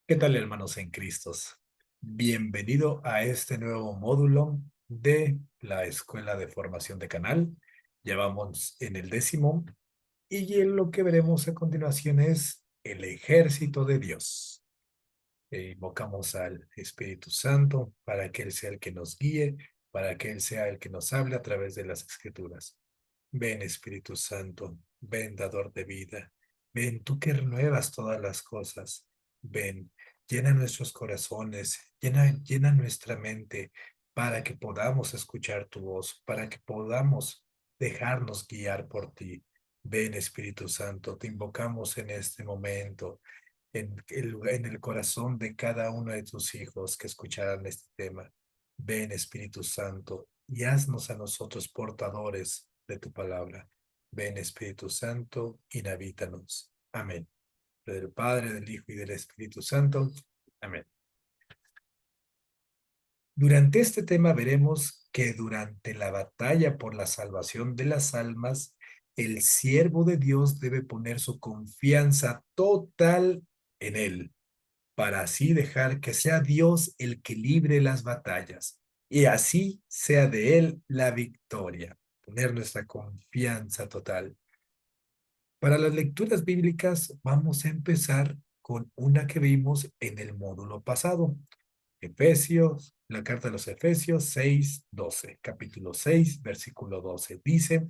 ¿Qué tal, hermanos en Cristos? Bienvenido a este nuevo módulo de la Escuela de Formación de Canal. Ya vamos en el 10º y en lo que veremos a continuación es el ejército de Dios. Invocamos al Espíritu Santo para que Él sea el que nos guíe, para que Él sea el que nos hable a través de las Escrituras. Ven, Espíritu Santo, ven, dador de vida. Ven, tú que renuevas todas las cosas. Ven, llena nuestros corazones, llena nuestra mente para que podamos escuchar tu voz, para que podamos dejarnos guiar por ti. Ven, Espíritu Santo, te invocamos en este momento, en el corazón de cada uno de tus hijos que escucharán este tema. Ven, Espíritu Santo, y haznos a nosotros portadores de tu palabra. Ven, Espíritu Santo, inhabítanos. Amén. Del Padre, del Hijo y del Espíritu Santo. Amén. Durante este tema veremos que durante la batalla por la salvación de las almas, el siervo de Dios debe poner su confianza total en Él, para así dejar que sea Dios el que libre las batallas y así sea de Él la victoria. Poner nuestra confianza total. Para las lecturas bíblicas vamos a empezar con una que vimos en el módulo pasado. Efesios, la carta de los Efesios 6:12, capítulo 6, versículo 12. Dice: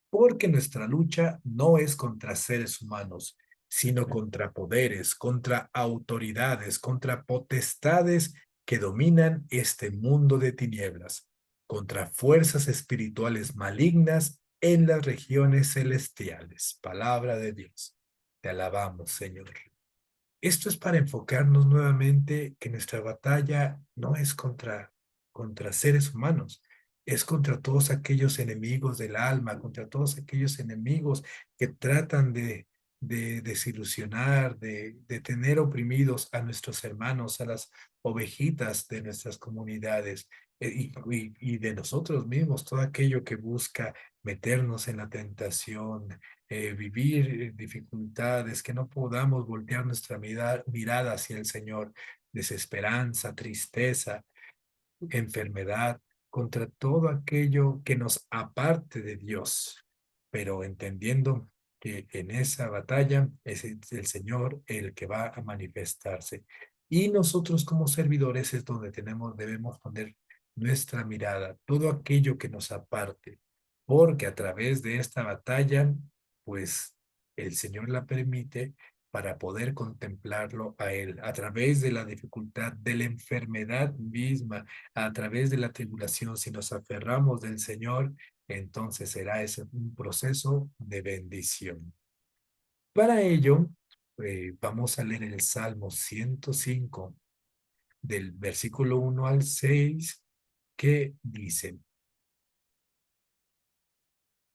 porque nuestra lucha no es contra seres humanos, sino contra poderes, contra autoridades, contra potestades que dominan este mundo de tinieblas, contra fuerzas espirituales malignas en las regiones celestiales. Palabra de Dios. Te alabamos, Señor. Esto es para enfocarnos nuevamente que nuestra batalla no es contra seres humanos, es contra todos aquellos enemigos del alma, contra todos aquellos enemigos que tratan de desilusionar, de tener oprimidos a nuestros hermanos, a las ovejitas de nuestras comunidades, y de nosotros mismos, todo aquello que busca meternos en la tentación, vivir dificultades, que no podamos voltear nuestra mirada hacia el Señor, desesperanza, tristeza, enfermedad, contra todo aquello que nos aparte de Dios, pero entendiendo que en esa batalla es el Señor el que va a manifestarse. Y nosotros como servidores es donde debemos poner nuestra mirada, todo aquello que nos aparte, porque a través de esta batalla, pues el Señor la permite para poder contemplarlo a Él, a través de la dificultad, de la enfermedad misma, a través de la tribulación. Si nos aferramos del Señor, entonces será ese un proceso de bendición. Para ello, vamos a leer el Salmo 105, del versículo 1 al 6, que dice: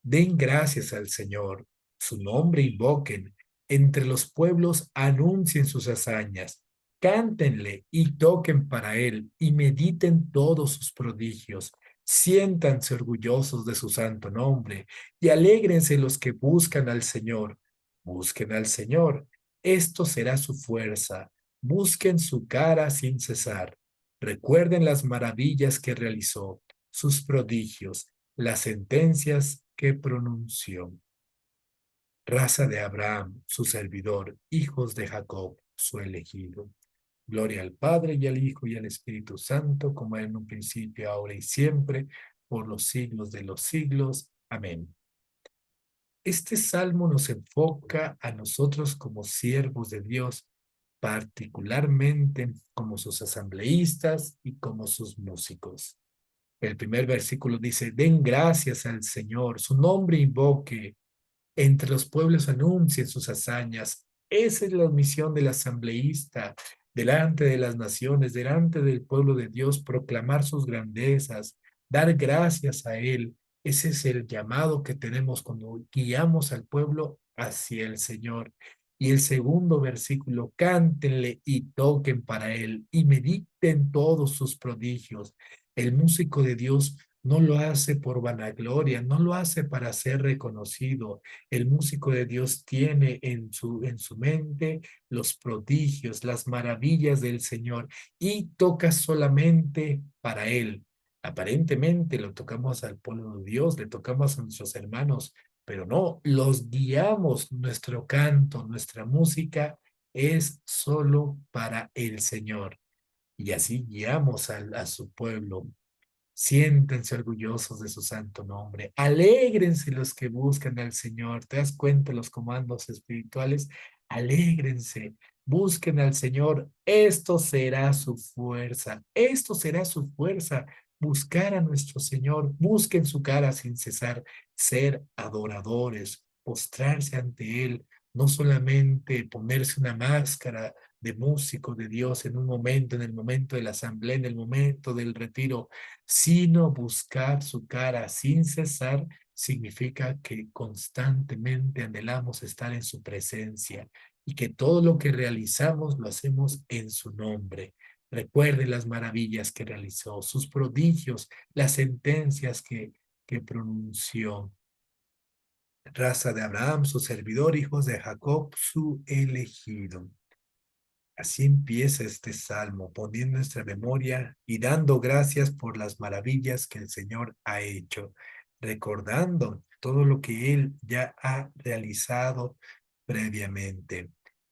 den gracias al Señor, su nombre invoquen, entre los pueblos anuncien sus hazañas, cántenle y toquen para él y mediten todos sus prodigios. Siéntanse orgullosos de su santo nombre y alégrense los que buscan al Señor. Busquen al Señor, esto será su fuerza. Busquen su cara sin cesar. Recuerden las maravillas que realizó, sus prodigios, las sentencias que pronunció. Raza de Abraham, su servidor, hijos de Jacob, su elegido. Gloria al Padre y al Hijo y al Espíritu Santo, como era en un principio, ahora y siempre, por los siglos de los siglos. Amén. Este salmo nos enfoca a nosotros como siervos de Dios, particularmente como sus asambleístas y como sus músicos. El primer versículo dice: den gracias al Señor, su nombre invoque, entre los pueblos anuncien sus hazañas. Esa es la misión del asambleísta, delante de las naciones, delante del pueblo de Dios, proclamar sus grandezas, dar gracias a Él. Ese es el llamado que tenemos cuando guiamos al pueblo hacia el Señor. Y el segundo versículo: cántenle y toquen para Él y mediten todos sus prodigios. El músico de Dios No lo hace por vanagloria, no lo hace para ser reconocido. El músico de Dios tiene en su mente los prodigios, las maravillas del Señor y toca solamente para Él. Aparentemente lo tocamos al pueblo de Dios, le tocamos a nuestros hermanos, pero no, los guiamos, nuestro canto, nuestra música es solo para el Señor. Y así guiamos a su pueblo. Siéntense orgullosos de su santo nombre. Alégrense los que buscan al Señor. ¿Te das cuenta los comandos espirituales? Alégrense. Busquen al Señor. Esto será su fuerza. Esto será su fuerza. Buscar a nuestro Señor. Busquen su cara sin cesar. Ser adoradores. Postrarse ante Él. No solamente ponerse una máscara de músico de Dios en un momento, en el momento de la asamblea, en el momento del retiro, sino buscar su cara sin cesar, significa que constantemente anhelamos estar en su presencia y que todo lo que realizamos lo hacemos en su nombre. Recuerde las maravillas que realizó, sus prodigios, las sentencias que pronunció. Raza de Abraham, su servidor, hijos de Jacob, su elegido. Así empieza este salmo, poniendo nuestra memoria y dando gracias por las maravillas que el Señor ha hecho, recordando todo lo que Él ya ha realizado previamente.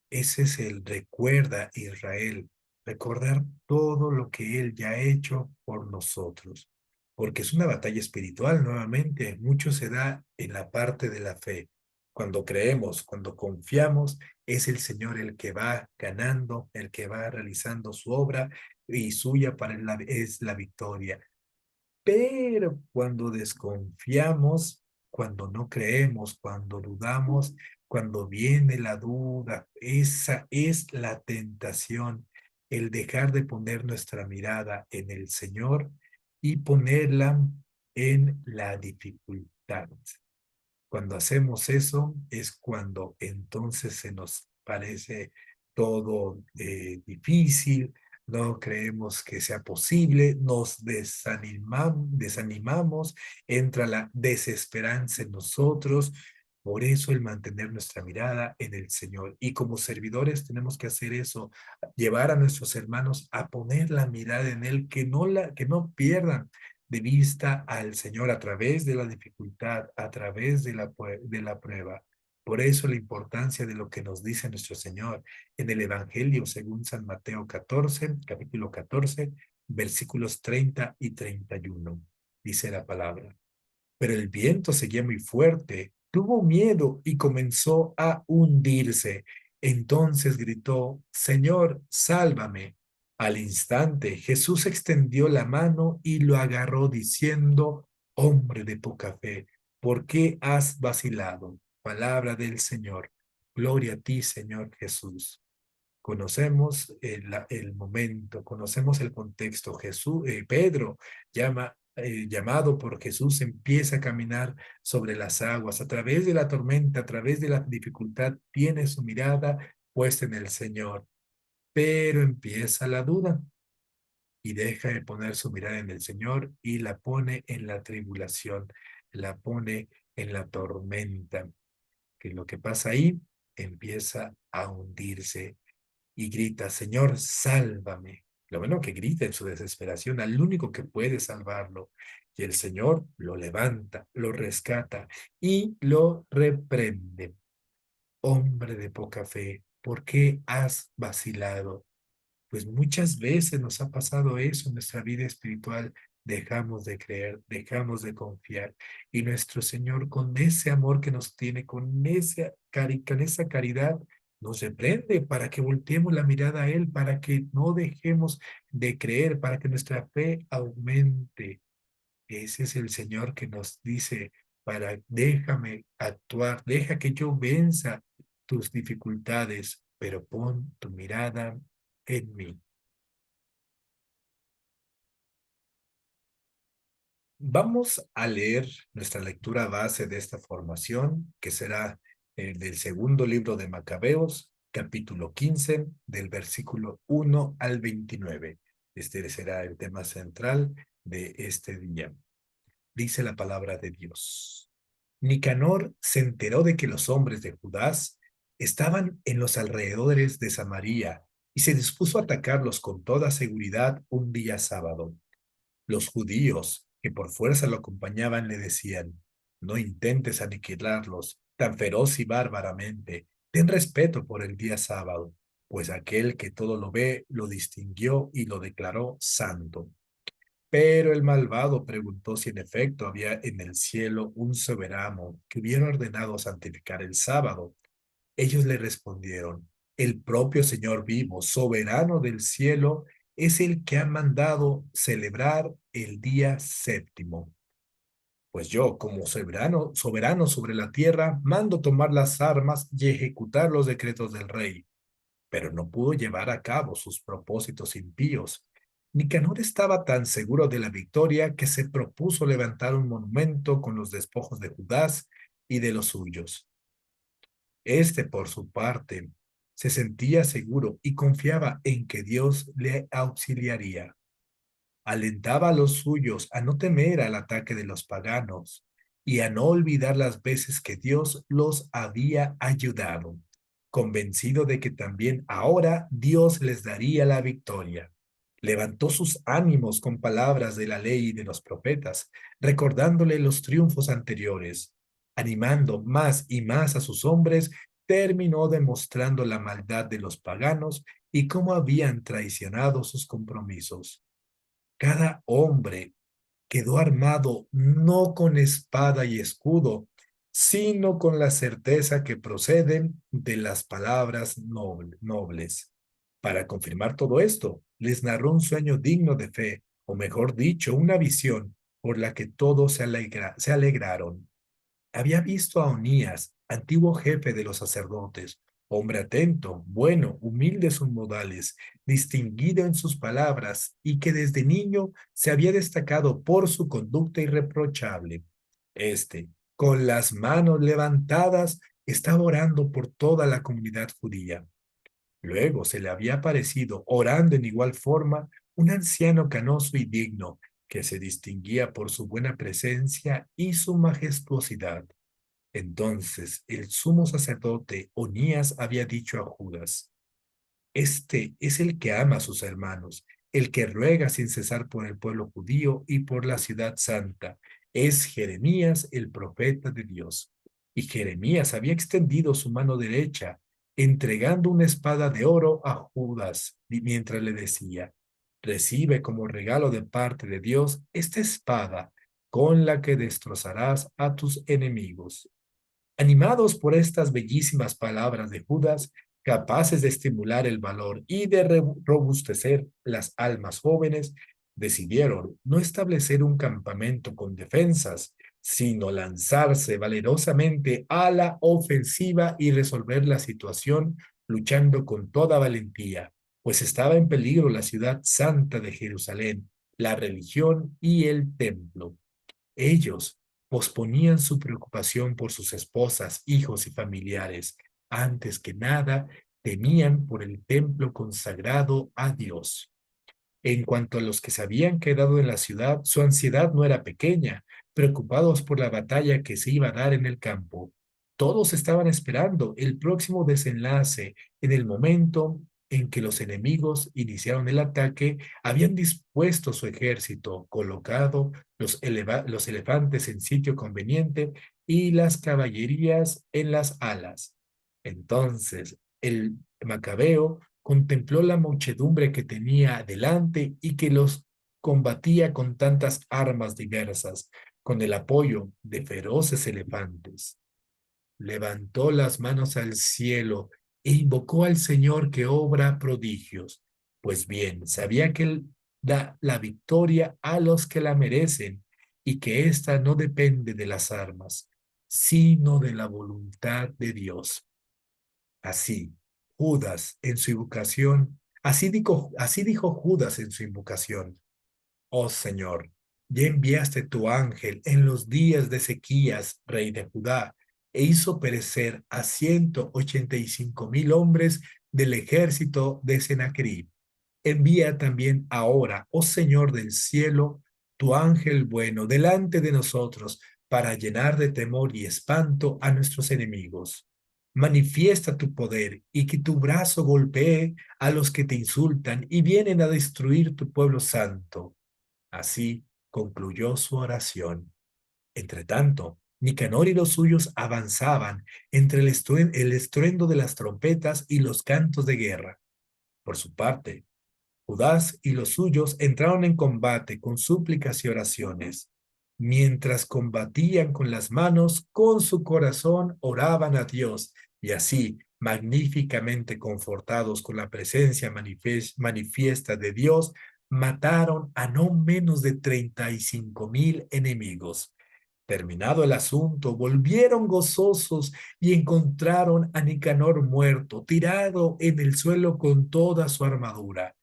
Ese es el recuerda Israel, recordar todo lo que Él ya ha hecho por nosotros, porque es una batalla espiritual nuevamente, mucho se da en la parte de la fe. Cuando creemos, cuando confiamos, es el Señor el que va ganando, el que va realizando su obra y suya para es la victoria. Pero cuando desconfiamos, cuando no creemos, cuando dudamos, cuando viene la duda, esa es la tentación, el dejar de poner nuestra mirada en el Señor y ponerla en la dificultad. Cuando hacemos eso es cuando entonces se nos parece todo difícil, no creemos que sea posible, nos desanimamos, entra la desesperanza en nosotros. Por eso el mantener nuestra mirada en el Señor. Y como servidores tenemos que hacer eso, llevar a nuestros hermanos a poner la mirada en Él, que no pierdan de vista al Señor a través de la dificultad, a través de la prueba. Por eso la importancia de lo que nos dice nuestro Señor en el Evangelio según San Mateo 14, capítulo 14, versículos 30 y 31. Dice la palabra. Pero el viento seguía muy fuerte, tuvo miedo y comenzó a hundirse. Entonces gritó, Señor, sálvame. Al instante Jesús extendió la mano y lo agarró diciendo, hombre de poca fe, ¿por qué has vacilado? Palabra del Señor. Gloria a ti, Señor Jesús. Conocemos el momento, conocemos el contexto. Pedro llamado por Jesús, empieza a caminar sobre las aguas, a través de la tormenta, a través de la dificultad, tiene su mirada puesta en el Señor, pero empieza la duda y deja de poner su mirada en el Señor y la pone en la tribulación, la pone en la tormenta, que lo que pasa ahí empieza a hundirse y grita, Señor, sálvame. Lo bueno que grita en su desesperación al único que puede salvarlo. Y el Señor lo levanta, lo rescata y lo reprende. Hombre de poca fe, ¿por qué has vacilado? Pues muchas veces nos ha pasado eso en nuestra vida espiritual. Dejamos de creer, dejamos de confiar. Y nuestro Señor, con ese amor que nos tiene, con esa caridad, nos reprende para que volteemos la mirada a Él, para que no dejemos de creer, para que nuestra fe aumente. Ese es el Señor que nos dice, déjame actuar, deja que yo venza tus dificultades, pero pon tu mirada en mí. Vamos a leer nuestra lectura base de esta formación, que será del segundo libro de Macabeos, capítulo 15, del versículo 1 al 29. Este será el tema central de este día. dice la palabra de Dios. Nicanor se enteró de que los hombres de Judas estaban en los alrededores de Samaria y se dispuso a atacarlos con toda seguridad un día sábado. Los judíos que por fuerza lo acompañaban le decían: no intentes aniquilarlos tan feroz y bárbaramente. Ten respeto por el día sábado, pues aquel que todo lo ve lo distinguió y lo declaró santo. Pero el malvado preguntó si en efecto había en el cielo un soberano que hubiera ordenado santificar el sábado. Ellos le respondieron: el propio Señor vivo, soberano del cielo, es el que ha mandado celebrar el día séptimo. Pues yo, como soberano sobre la tierra, mando tomar las armas y ejecutar los decretos del rey. Pero no pudo llevar a cabo sus propósitos impíos. Nicanor estaba tan seguro de la victoria que se propuso levantar un monumento con los despojos de Judas y de los suyos. Este, por su parte, se sentía seguro y confiaba en que Dios le auxiliaría. Alentaba a los suyos a no temer al ataque de los paganos y a no olvidar las veces que Dios los había ayudado, convencido de que también ahora Dios les daría la victoria. Levantó sus ánimos con palabras de la ley y de los profetas, recordándole los triunfos anteriores. Animando más y más a sus hombres, terminó demostrando la maldad de los paganos y cómo habían traicionado sus compromisos. Cada hombre quedó armado no con espada y escudo, sino con la certeza que proceden de las palabras nobles. Para confirmar todo esto, les narró un sueño digno de fe, o mejor dicho, una visión por la que todos se alegraron. Había visto a Onías, antiguo jefe de los sacerdotes, hombre atento, bueno, humilde en sus modales, distinguido en sus palabras y que desde niño se había destacado por su conducta irreprochable. Este, con las manos levantadas, estaba orando por toda la comunidad judía. Luego se le había aparecido, orando en igual forma, un anciano canoso y digno, que se distinguía por su buena presencia y su majestuosidad. Entonces el sumo sacerdote Onías había dicho a Judas: este es el que ama a sus hermanos, el que ruega sin cesar por el pueblo judío y por la ciudad santa. Es Jeremías, el profeta de Dios. Y Jeremías había extendido su mano derecha, entregando una espada de oro a Judas, mientras le decía: recibe como regalo de parte de Dios esta espada, con la que destrozarás a tus enemigos. Animados por estas bellísimas palabras de Judas, capaces de estimular el valor y de robustecer las almas jóvenes, decidieron no establecer un campamento con defensas, sino lanzarse valerosamente a la ofensiva y resolver la situación luchando con toda valentía, pues estaba en peligro la ciudad santa de Jerusalén, la religión y el templo. Ellos posponían su preocupación por sus esposas, hijos y familiares. Antes que nada, temían por el templo consagrado a Dios. En cuanto a los que se habían quedado en la ciudad, su ansiedad no era pequeña, preocupados por la batalla que se iba a dar en el campo. Todos estaban esperando el próximo desenlace. En el momento en que los enemigos iniciaron el ataque, habían dispuesto su ejército, colocado los elefantes en sitio conveniente y las caballerías en las alas. Entonces, el macabeo contempló la muchedumbre que tenía delante y que los combatía con tantas armas diversas, con el apoyo de feroces elefantes. Levantó las manos al cielo e invocó al Señor que obra prodigios. Pues bien, sabía que Él da la victoria a los que la merecen y que ésta no depende de las armas, sino de la voluntad de Dios. Así, Judas en su invocación, así dijo Judas en su invocación: oh Señor, ya enviaste tu ángel en los días de Ezequías, rey de Judá, e hizo perecer a 185,000 hombres del ejército de Sennacherib. Envía también ahora, oh Señor del cielo, tu ángel bueno delante de nosotros para llenar de temor y espanto a nuestros enemigos. Manifiesta tu poder y que tu brazo golpee a los que te insultan y vienen a destruir tu pueblo santo. Así concluyó su oración. Entretanto, Nicanor y los suyos avanzaban entre el estruendo de las trompetas y los cantos de guerra. Por su parte, Judás y los suyos entraron en combate con súplicas y oraciones. Mientras combatían con las manos, con su corazón oraban a Dios, y así, magníficamente confortados con la presencia manifiesta de Dios, mataron a no menos de 35,000 enemigos. Terminado el asunto, volvieron gozosos y encontraron a Nicanor muerto, tirado en el suelo con toda su armadura.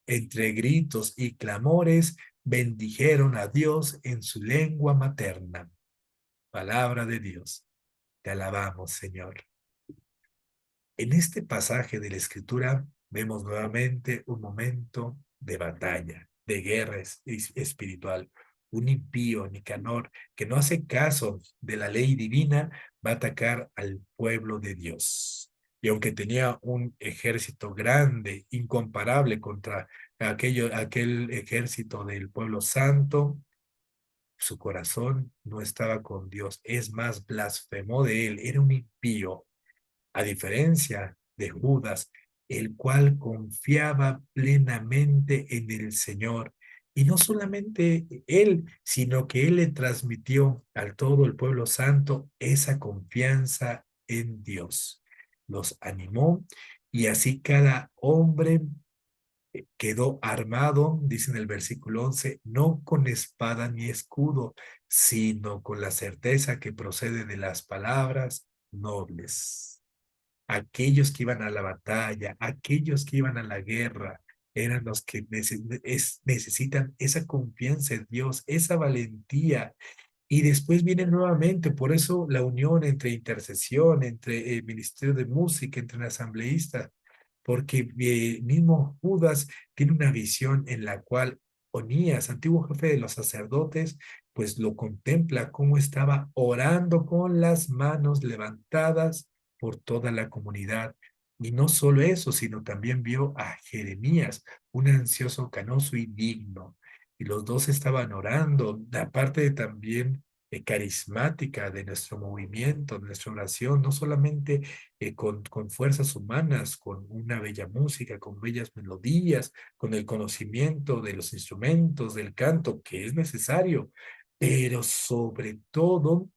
Entre gritos y clamores, bendijeron a Dios en su lengua materna. Palabra de Dios. Te alabamos, Señor. En este pasaje de la Escritura vemos nuevamente un momento de batalla, de guerra espiritual. Un impío, Nicanor, que no hace caso de la ley divina, va a atacar al pueblo de Dios. Y aunque tenía un ejército grande, incomparable contra aquel ejército del pueblo santo, su corazón no estaba con Dios. Es más, blasfemó de él. Era un impío, a diferencia de Judas, el cual confiaba plenamente en el Señor. Y no solamente él, sino que él le transmitió al todo el pueblo santo esa confianza en Dios. Los animó y así cada hombre quedó armado, dice en el versículo 11, no con espada ni escudo, sino con la certeza que procede de las palabras nobles. Aquellos que iban a la batalla, aquellos que iban a la guerra, eran los que necesitan esa confianza en Dios, esa valentía. Y después viene nuevamente, por eso la unión entre intercesión, entre el ministerio de música, entre el asambleísta, porque mismo Judas tiene una visión en la cual Onías, antiguo jefe de los sacerdotes, pues lo contempla como estaba orando con las manos levantadas por toda la comunidad. Y no solo eso, sino también vio a Jeremías, un ansioso, canoso y digno. Y los dos estaban orando, la parte también carismática de nuestro movimiento, de nuestra oración, no solamente con fuerzas humanas, con una bella música, con bellas melodías, con el conocimiento de los instrumentos, del canto, que es necesario, pero sobre todo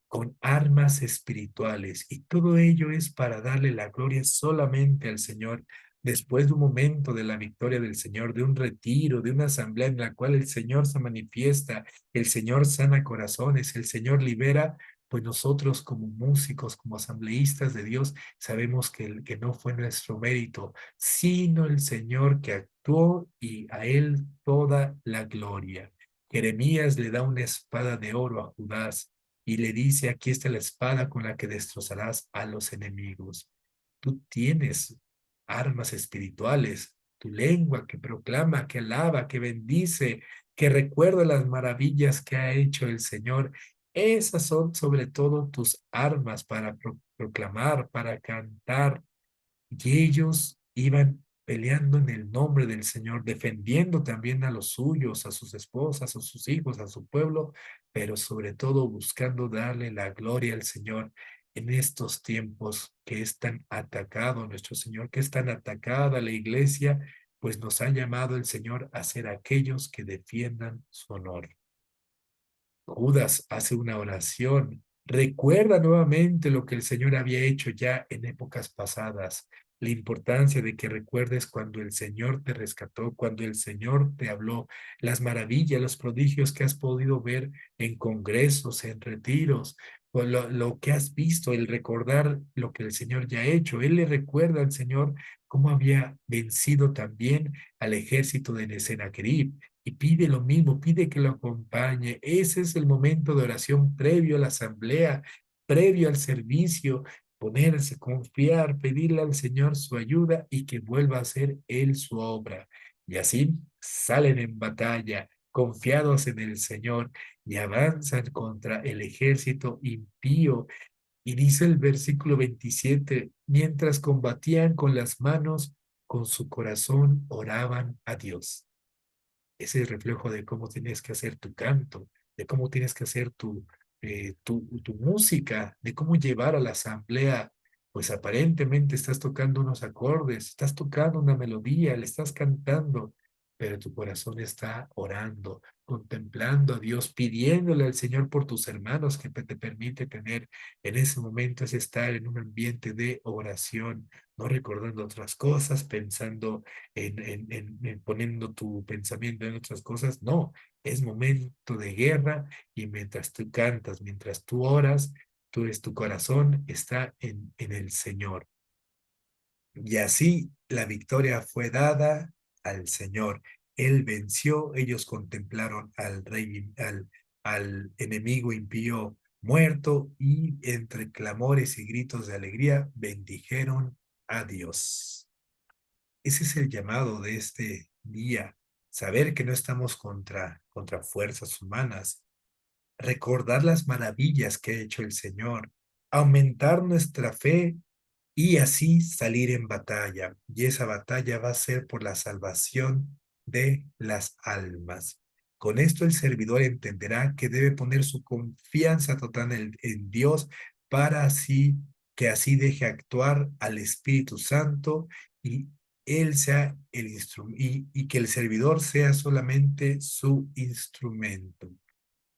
con armas espirituales. Y todo ello es para darle la gloria solamente al Señor. Después de un momento de la victoria del Señor, de un retiro, de una asamblea en la cual el Señor se manifiesta, el Señor sana corazones, el Señor libera, pues nosotros como músicos, como asambleístas de Dios, sabemos que no fue nuestro mérito, sino el Señor que actuó y a Él toda la gloria. Jeremías le da una espada de oro a Judás y le dice, aquí está la espada con la que destrozarás a los enemigos. Tú tienes armas espirituales, tu lengua que proclama, que alaba, que bendice, que recuerda las maravillas que ha hecho el Señor. Esas son sobre todo tus armas para proclamar, para cantar, y ellos iban peleando en el nombre del Señor, defendiendo también a los suyos, a sus esposas, a sus hijos, a su pueblo, pero sobre todo buscando darle la gloria al Señor en estos tiempos que es tan atacado nuestro Señor, que es tan atacada la iglesia, pues nos ha llamado el Señor a ser aquellos que defiendan su honor. Judas hace una oración, recuerda nuevamente lo que el Señor había hecho ya en épocas pasadas, la importancia de que recuerdes cuando el Señor te rescató, cuando el Señor te habló, las maravillas, los prodigios que has podido ver en congresos, en retiros, o lo que has visto, el recordar lo que el Señor ya ha hecho. Él le recuerda al Señor cómo había vencido también al ejército de Sennacherib y pide lo mismo, pide que lo acompañe. Ese es el momento de oración previo a la asamblea, previo al servicio, ponerse, confiar, pedirle al Señor su ayuda y que vuelva a hacer Él su obra. Y así salen en batalla confiados en el Señor y avanzan contra el ejército impío. Y dice el versículo 27, mientras combatían con las manos, con su corazón oraban a Dios. Ese es el reflejo de cómo tienes que hacer tu canto, de cómo tienes que hacer tu música, de cómo llevar a la asamblea. Pues aparentemente estás tocando unos acordes, estás tocando una melodía, le estás cantando, pero tu corazón está orando, contemplando a Dios, pidiéndole al Señor por tus hermanos que te permite tener en ese momento es estar en un ambiente de oración, no recordando otras cosas, pensando en poniendo tu pensamiento en otras cosas. No, es momento de guerra y mientras tú cantas, mientras tú oras, tu corazón está en el Señor. Y así la victoria fue dada al Señor. Él venció, ellos contemplaron al rey, al enemigo impío muerto y entre clamores y gritos de alegría bendijeron a Dios. Ese es el llamado de este día, saber que no estamos contra fuerzas humanas, recordar las maravillas que ha hecho el Señor, aumentar nuestra fe y así salir en batalla. Y esa batalla va a ser por la salvación de las almas. Con esto el servidor entenderá que debe poner su confianza total en Dios para así que así deje actuar al Espíritu Santo y él sea el instrumento y que el servidor sea solamente su instrumento.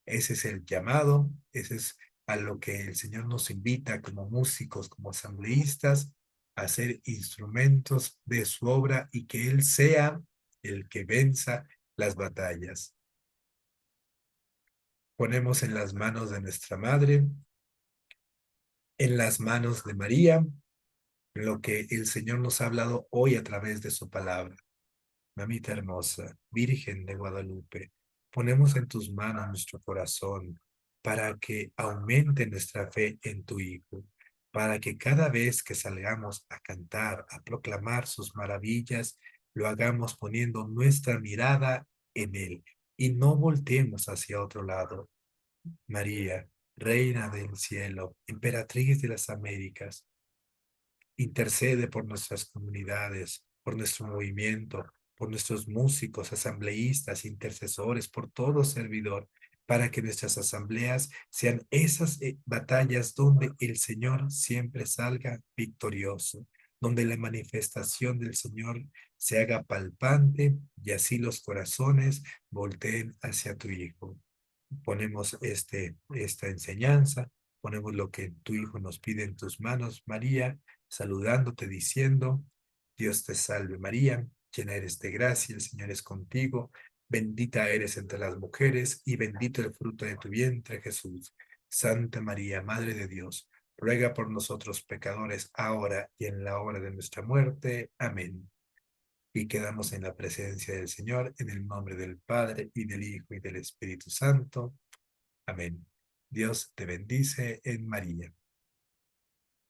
Ese es el llamado, ese es a lo que el Señor nos invita como músicos, como asambleístas, a ser instrumentos de su obra y que Él sea el que venza las batallas. Ponemos en las manos de nuestra Madre, en las manos de María, lo que el Señor nos ha hablado hoy a través de su palabra. Mamita hermosa, Virgen de Guadalupe, ponemos en tus manos nuestro corazón para que aumente nuestra fe en tu Hijo, para que cada vez que salgamos a cantar, a proclamar sus maravillas, lo hagamos poniendo nuestra mirada en Él y no volteemos hacia otro lado. María, Reina del cielo, Emperatriz de las Américas, intercede por nuestras comunidades, por nuestro movimiento, por nuestros músicos, asambleístas, intercesores, por todo servidor, para que nuestras asambleas sean esas batallas donde el Señor siempre salga victorioso, donde la manifestación del Señor se haga palpante y así los corazones volteen hacia tu Hijo. Ponemos esta enseñanza, ponemos lo que tu Hijo nos pide en tus manos, María, saludándote diciendo, Dios te salve María, llena eres de gracia, el Señor es contigo, bendita eres entre las mujeres y bendito el fruto de tu vientre, Jesús. Santa María, Madre de Dios, ruega por nosotros pecadores, ahora y en la hora de nuestra muerte. Amén. Y quedamos en la presencia del Señor, en el nombre del Padre, y del Hijo, y del Espíritu Santo. Amén. Dios te bendice en María.